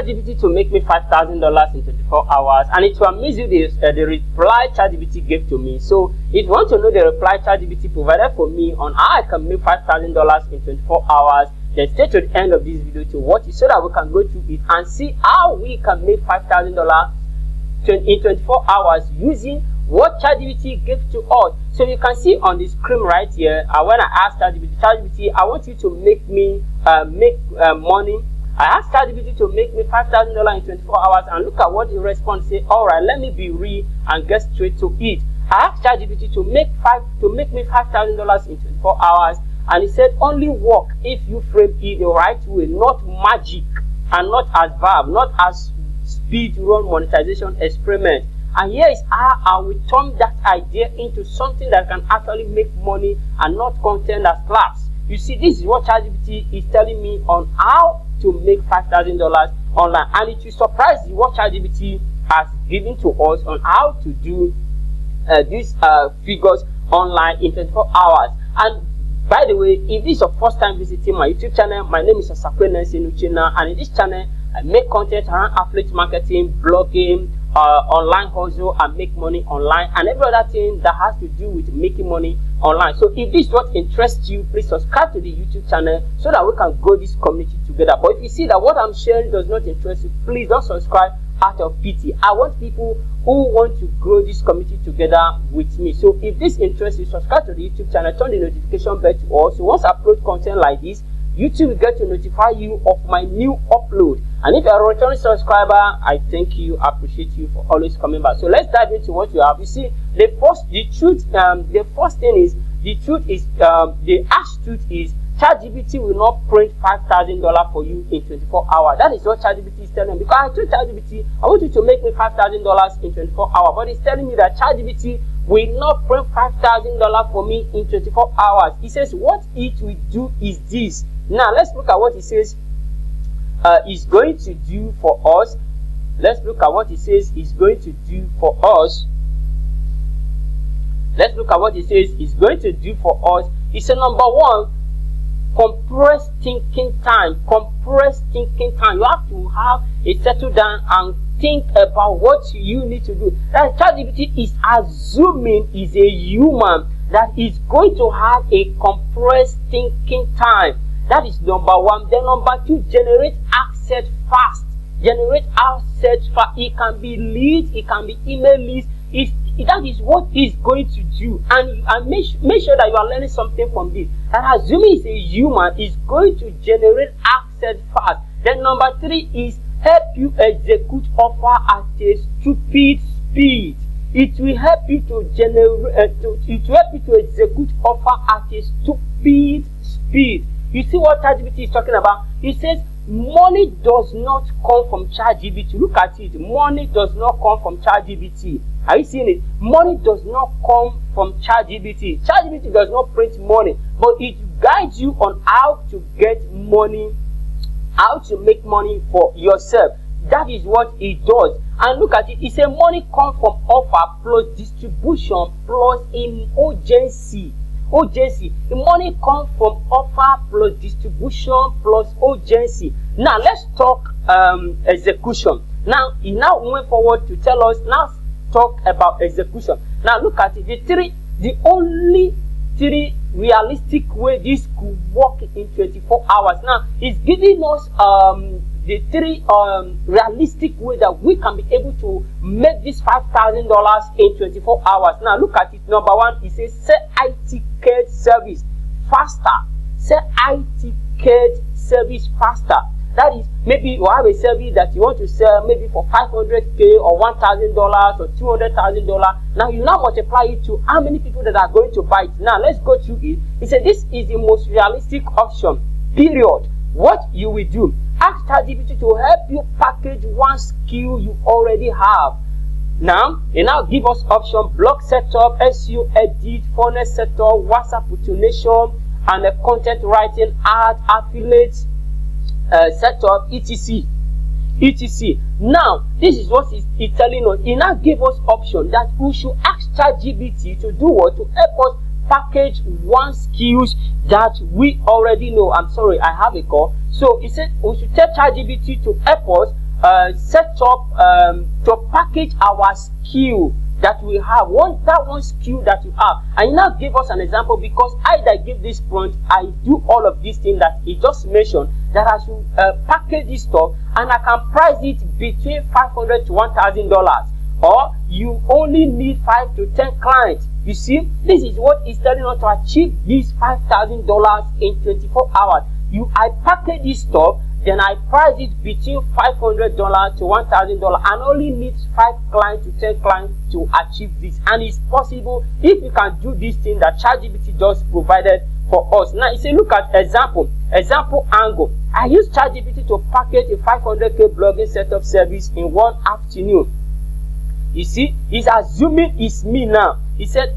ChatGPT to make me $5,000 in 24 hours, and it will amaze you the reply ChatGPT gave to me. So if you want to know the reply ChatGPT provided for me on how I can make $5,000 in 24 hours, then stay to the end of this video to watch it so that we can go through it and see how we can make $5,000 in 24 hours using what ChatGPT gave to us. So you can see on the screen right here, when I asked ChatGPT, I want you to make me money. I asked ChatGPT to make me $5,000 in 24 hours, and look at what the response say. All right, let me be real and get straight to it. I asked ChatGPT to make me $5,000 in 24 hours, and it said only work if you frame it the right way, not magic, and not as verb, not as speed run monetization experiment. And here is how I will turn that idea into something that can actually make money and not content that slaps. You see, this is what ChatGPT is telling me on how to make $5,000 online, and it will surprise you what ChatGPT has given to us on how to do these figures online in 24 hours. And by the way, if this is your first time visiting my YouTube channel, my name is Nuchina, and in this channel I make content around affiliate marketing, blogging, online hustle, and make money online, and every other thing that has to do with making money online. So if this is what interests you, please subscribe to the YouTube channel so that we can grow this community together. But if you see that what I'm sharing does not interest you, please don't subscribe out of pity. I want people who want to grow this community together with me. So if this interests you, subscribe to the YouTube channel, turn the notification bell to all, so once I upload content like this, YouTube will get to notify you of my new upload. And if you are a returning subscriber, I thank you, appreciate you for always coming back. So let's dive into what you have. You see, the first thing is, the harsh truth is, ChatGPT will not print $5,000 for you in 24 hours. That is what ChatGPT is telling me. Because I told ChatGPT, I want you to make me $5,000 in 24 hours. But it's telling me that ChatGPT will not print $5,000 for me in 24 hours. He says what it will do is this. Now let's look at what he says is going to do for us. Let's look at what he says is going to do for us. Let's look at what he says is going to do for us. He said, number one, compressed thinking time. Compressed thinking time. You have to have a settle down and think about what you need to do. That ChatGPT is assuming is a human that is going to have a compressed thinking time. That is number one. Then number two, generate access fast. Generate access fast. It can be leads, it can be email leads. That is what it's going to do. And make sure that you are learning something from this. And assuming it's a human, is going to generate access fast. Then number three is help you execute offer at a stupid speed. It will help you to generate. It will help you to execute offer at a stupid speed. You see what ChatGPT is talking about? He says money does not come from ChatGPT. Look at it. Money does not come from ChatGPT. Are you seeing it? Money does not come from ChatGPT. ChatGPT does not print money, but it guides you on how to get money, how to make money for yourself. That is what it does. And look at it. It says money comes from offer plus distribution plus urgency. Urgency. The money comes from offer plus distribution plus urgency. Now let's talk execution. Now he now went forward to tell us. Now talk about execution. Now look at it. The only three realistic way this could work in 24 hours. Now he's giving us the three realistic way that we can be able to make this $5,000 in 24 hours. Now look at it. Number one, it says sell IT service faster. Sell IT service faster. That is, maybe you have a service that you want to sell maybe for $500K or $1,000 or $200,000. Now you now multiply it to how many people that are going to buy it. Now let's go through it. He said this is the most realistic option. Period. What you will do? Ask ChatGPT to help you package one skill you already have. Now, they now give us option: blog setup, SEO edit, funnel setup, WhatsApp automation, and a content writing, ad, affiliate setup, etc. etc. Now, this is what he's telling us. He now gave us option that we should ask ChatGPT to do what? To help us package one skills that we already know. I'm sorry, I have a call. So he said we should tell ChatGPT to help us set up to package our skill that we have, one skill that you have. And you now give us an example, because I that give this prompt, I do all of these things that he just mentioned, that I should package this stuff, and I can price it between $500 to $1,000, or you only need 5 to 10 clients. You see, this is what he's telling us to achieve this $5,000 in 24 hours. I package this stuff, then I price it between $500 to $1,000, and only need 5 clients to 10 clients to achieve this. And it's possible if you can do this thing that ChatGPT just provided for us. Now, you say, look at example angle. I use ChatGPT to package a 500K blogging setup service in one afternoon. You see, he's assuming it's me now. He said,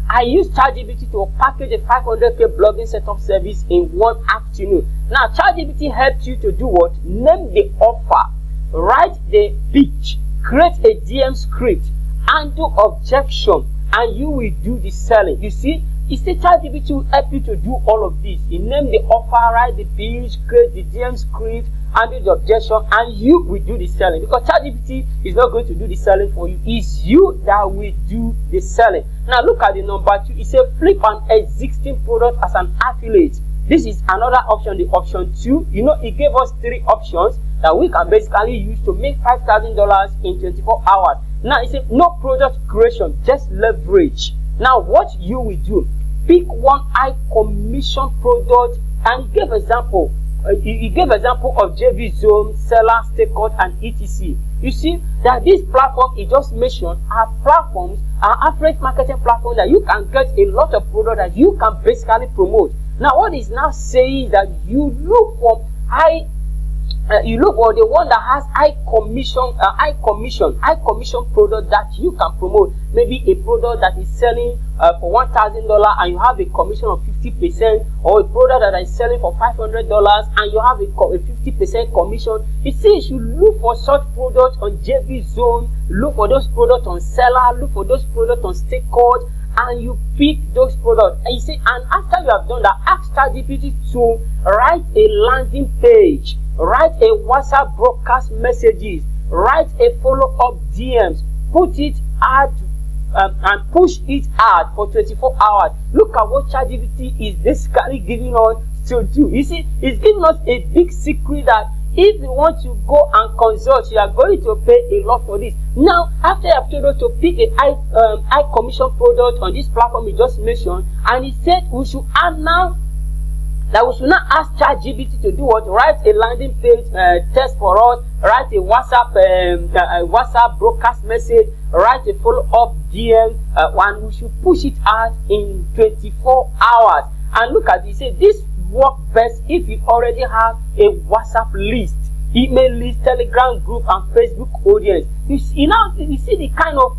I use ChatGPT to package a 500K blogging setup service in one afternoon. Now, ChatGPT helps you to do what? Name the offer, write the pitch, create a DM script, handle objection, and you will do the selling. You see, ChatGPT will help you to do all of this. You name the offer, write the pitch, create the DM script, handle the objection, and you will do the selling. Because ChatGPT is not going to do the selling for you. It's you that will do the selling. Now look at the number 2. It says flip an existing product as an affiliate. This is another option, the option 2. You know, it gave us 3 options that we can basically use to make $5,000 in 24 hours. Now it says no product creation, just leverage. Now what you will do, pick one high commission product, and give example. He gave example of JV Zone, Seller, Stakeout, and etc. You see that this platform he just mentioned are platforms, are affiliate marketing platforms that you can get a lot of product that you can basically promote. Now, what is now saying that you look for the one that has high commission product that you can promote. Maybe a product that is selling for $1,000 and you have a commission of 50%, or a product that is selling for $500 and you have a 50% commission. It says you look for such products on JV Zone, look for those products on Seller, look for those products on Stakeout, and you pick those products. And you say, and after you have done that, ask ChatGPT to write a landing page, write a WhatsApp broadcast messages, write a follow-up DMs, put it ad and push it out for 24 hours. Look at what ChatGPT is basically giving us to do. You see, it's giving us a big secret that if you want to go and consult, you are going to pay a lot for this. Now, after I have told us to pick a high commission product on this platform we just mentioned, and he said we should add now that we should not ask ChatGPT to do what? Write a landing page test for us, write a WhatsApp broadcast message, write a follow-up DM, and we should push it out in 24 hours. And look at this, say this works best if you already have a WhatsApp list, email list, Telegram group, and Facebook audience. You see the kind of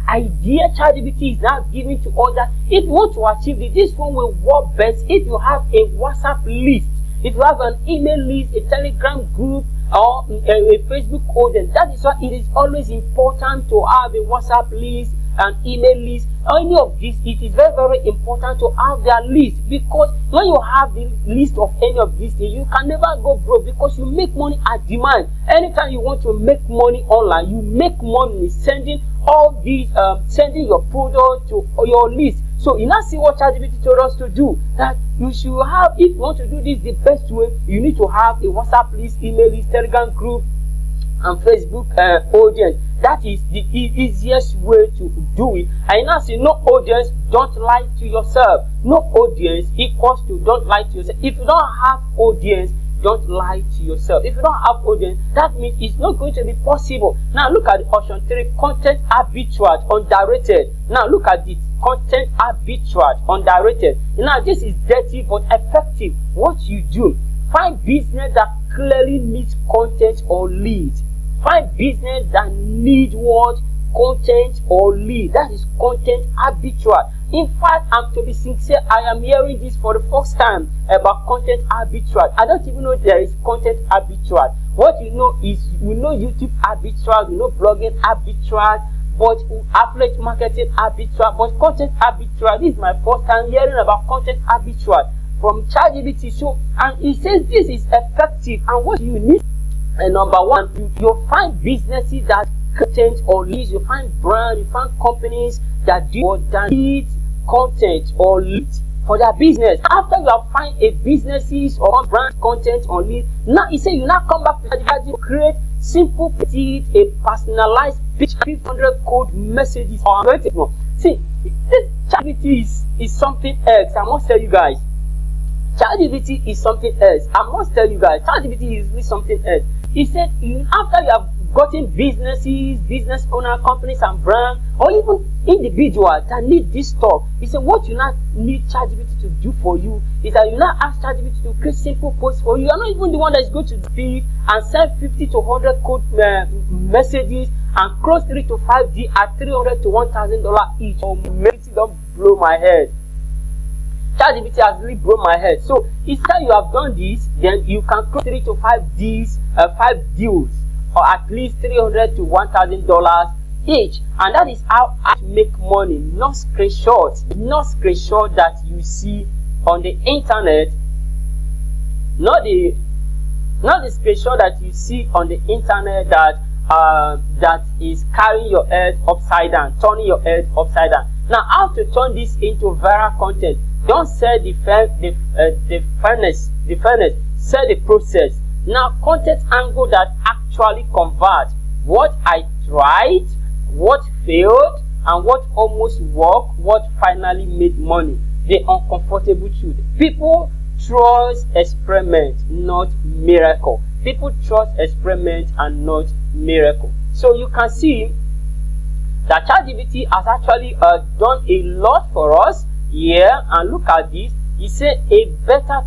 idea ChatGPT is now giving to us, that if you want to achieve this one will work best if you have a WhatsApp list, if you have an email list, a Telegram group, or a Facebook audience. That is why it is always important to have a WhatsApp list, an email list, any of this. It is very, very important to have their list, because when you have the list of any of these things, you can never go broke, because you make money at demand. Anytime you want to make money online, you make money sending all these, sending your product to your list. So you now see what ChatGPT told us to do, that you should have, if you want to do this the best way, you need to have a WhatsApp list, email list, Telegram group, and Facebook audience. That is the easiest way to do it. And now say no audience, don't lie to yourself. No audience equals to don't lie to yourself. If you don't have audience, don't lie to yourself. If you don't have audience, that means it's not going to be possible. Now look at the option 3, content arbitrage undirected. Now look at this, content arbitrage undirected. Now this is dirty but effective. What you do, find business that clearly needs content or lead. Find business that need what? Content or lead. That is content arbitrage. In fact, I'm to be sincere, I am hearing this for the first time about content arbitrage. I don't even know there is content arbitrage. What you know is, we know YouTube arbitrage, we know blogging arbitrage, but affiliate marketing arbitrage, but content arbitrage, this is my first time hearing about content arbitrage from ChatGPT. So, and it says this is effective, and what you need And number one, you'll find businesses that content or leads. You find brand, you find companies that do or that need content or leads for their business. After you have find a businesses or brand content or lead, now you say you now come back to ChatGPT to create simple, petite, a personalized pitch, 500 code messages or more. See, this ChatGPT is something else. I must tell you guys. ChatGPT is something else. I must tell you guys, ChatGPT is really something else. He said, after you have gotten businesses, business owner, companies and brands, or even individuals that need this stuff, he said, what you now need ChatGPT to do for you is that you now ask ChatGPT to create simple posts for you. You're not even the one that is going to speak and send 50 to 100 code messages and close 3 to 5D at $300 to $1,000 each. Oh, maybe don't blow my head. ChatGPT has really blown my head. So instead you have done this, then you can close 3 to 5 deals, or at least $300 to $1,000 each, and that is how I make money. Not screenshots, that you see on the internet, not the screenshot that you see on the internet that is carrying your head upside down, turning your head upside down. Now, how to turn this into viral content? Don't sell the furnace, sell the process. Now, content angle that actually convert. What I tried, what failed, and what almost worked, what finally made money. The uncomfortable truth. People trust experiment, not miracle. People trust experiment and not miracle. So you can see that ChatGPT has actually done a lot for us here. And look at this. He said a better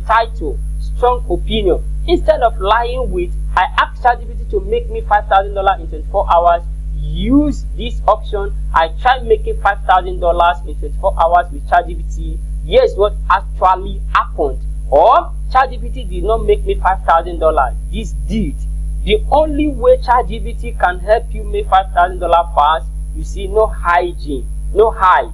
title, strong opinion. Instead of lying with, I asked ChatGPT to make me $5,000 in 24 hours. Use this option. I tried making $5,000 in 24 hours with ChatGPT. Here's what actually happened. Or ChatGPT did not make me $5,000. This did. The only way ChatGPT can help you make $5,000 fast, you see, no hygiene, no hide.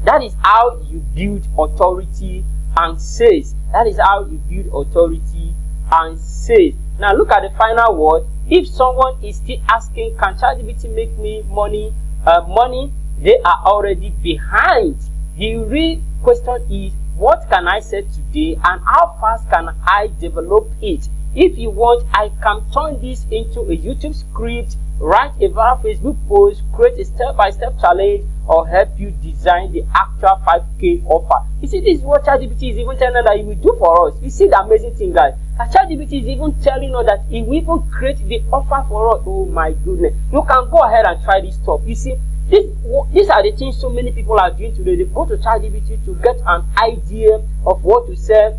That is how you build authority and sales. That is how you build authority and sales. Now look at the final word. If someone is still asking, can ChatGPT make me money? They are already behind. The real question is, what can I say today and how fast can I develop it? If you want, I can turn this into a YouTube script, write a viral Facebook post, create a step-by-step challenge, or help you design the actual 5K offer. You see, this is what ChatGPT is even telling us that it will do for us. You see the amazing thing, guys. That ChatGPT is even telling us that it will even create the offer for us. Oh my goodness. You can go ahead and try this stuff. You see, these are the things so many people are doing today. They go to ChatGPT to get an idea of what to sell.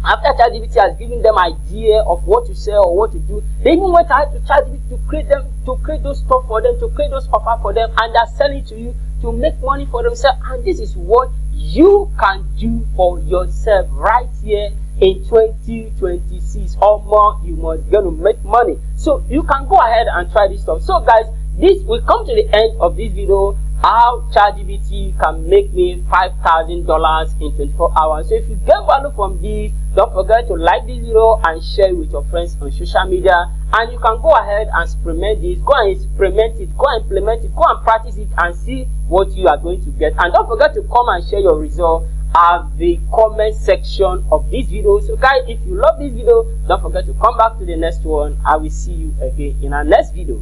After ChatGPT has given them idea of what to sell or what to do, they even went ahead to ChatGPT to create those stuff for them, to create those offers for them, and they're selling to you to make money for themselves. And this is what you can do for yourself right here in 2026 or more. You must gonna make money, so you can go ahead and try this stuff. So guys, this will come to the end of this video, how ChatGPT can make me $5,000 in 24 hours. So if you get value from this, don't forget to like this video and share it with your friends on social media. And you can go ahead and experiment this, go and experiment it, go and implement it, go and practice it and see what you are going to get. And don't forget to come and share your result at the comment section of this video. So guys, if you love this video, don't forget to come back to the next one. I will see you again in our next video.